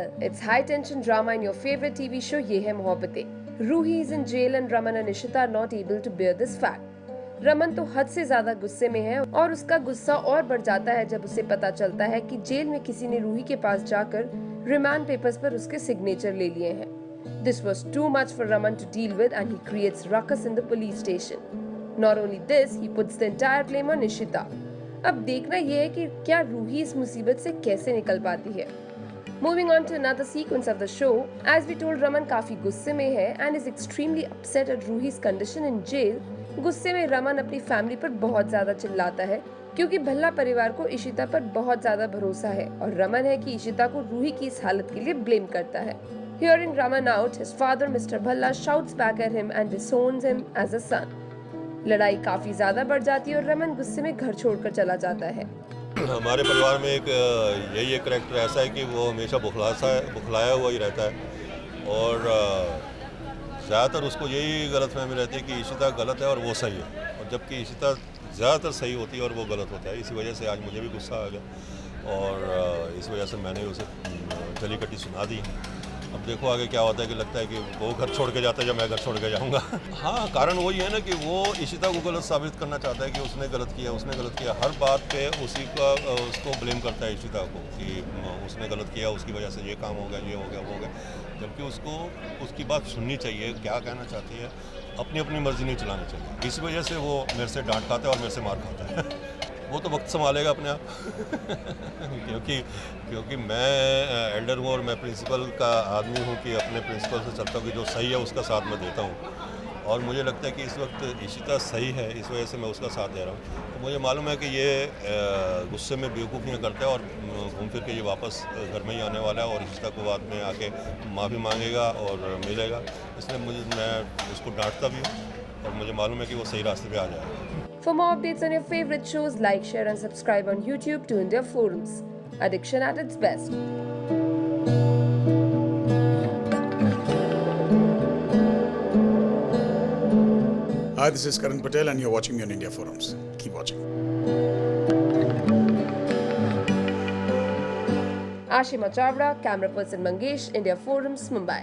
Well, it's high-tension drama in your favorite TV show Ye Hai Mohabbatein. Ruhi is in jail and Raman and Ishita are not able to bear this fact. Raman तो हद से ज्यादा गुस्से में है और उसका गुस्सा और बढ़ जाता है जब उसे पता चलता है कि जेल में किसी ने रूही के पास जाकर रिमांड पेपर्स पर उसके सिग्नेचर ले लिए हैं। This was too much for Raman to deal with and he creates ruckus in the police station. Not only this, he puts the entire blame on Ishita. अब देखना यह है कि क्या रूही इस मुसीबत से कैसे निकल पाती है। Moving on to another sequence of the show, as we told, Raman काफी गुस्से में है and is extremely upset at Ruhi's condition in jail. गुस्से में रमन अपनी फैमिली पर बहुत ज्यादा चिल्लाता है क्योंकि भल्ला परिवार को इशिता पर बहुत ज्यादा भरोसा है और रमन है कि इशिता को रूही की इस हालत के लिए ब्लेम करता है। Hearing Raman out, his father Mr. Bhalla shouts back at him and disowns him as a son. लड़ाई काफी ज्यादा बढ़ जाती है और रमन गुस्से में घर छोड़कर चला जाता है। हमारे परिवार में यही एक करैक्टर ऐसा है कि वो हमेशा बुखलाया हुआ ही रहता है और ज़्यादातर उसको यही गलतफहमी रहती है कि इशिता गलत है और वो सही है, और जबकि इशिता ज़्यादातर सही होती है और वो गलत होता है। इसी वजह से आज मुझे भी गुस्सा आ गया और इस वजह से मैंने उसे जली कटी सुना दी। अब देखो आगे क्या होता है कि लगता है कि वो घर छोड़ के जाता है या मैं घर छोड़ के जाऊंगा। हाँ, कारण वही है ना कि वो इशिता को गलत साबित करना चाहता है कि उसने गलत किया। हर बात पे उसको ब्लेम करता है इशिता को कि उसने गलत किया, उसकी वजह से ये काम हो गया, ये हो गया, वो हो गया। जबकि उसको उसकी बात सुननी चाहिए, क्या कहना चाहती है, अपनी मर्जी नहीं चलानी चाहिए। इस वजह से वो मेरे से डांट खाता है और मेरे से मार खाता है। वो तो वक्त संभालेगा अपने आप। क्योंकि मैं एल्डर हूँ और मैं प्रिंसिपल का आदमी हूँ कि अपने प्रिंसिपल से चलता हूँ कि जो सही है उसका साथ मैं देता हूँ, और मुझे लगता है कि इस वक्त इशिता सही है, इस वजह से मैं उसका साथ दे रहा हूँ। तो मुझे मालूम है कि ये गुस्से में बेवकूफ़ियाँ करता है और घूम फिर के ये वापस घर में ही आने वाला है और इशिता को बाद में आके माफ़ी मांगेगा और मिलेगा। इसलिए मैं उसको डांटता भी हूँ और मुझे मालूम है कि वो सही रास्ते पे आ जाएगा। For more updates on your favorite shows, like, share and subscribe on YouTube to India Forums. Addiction at its best. Hi, this is Karan Patel and you're watching me on India Forums. Keep watching. Ashima Chavda, camera person Mangesh, India Forums, Mumbai.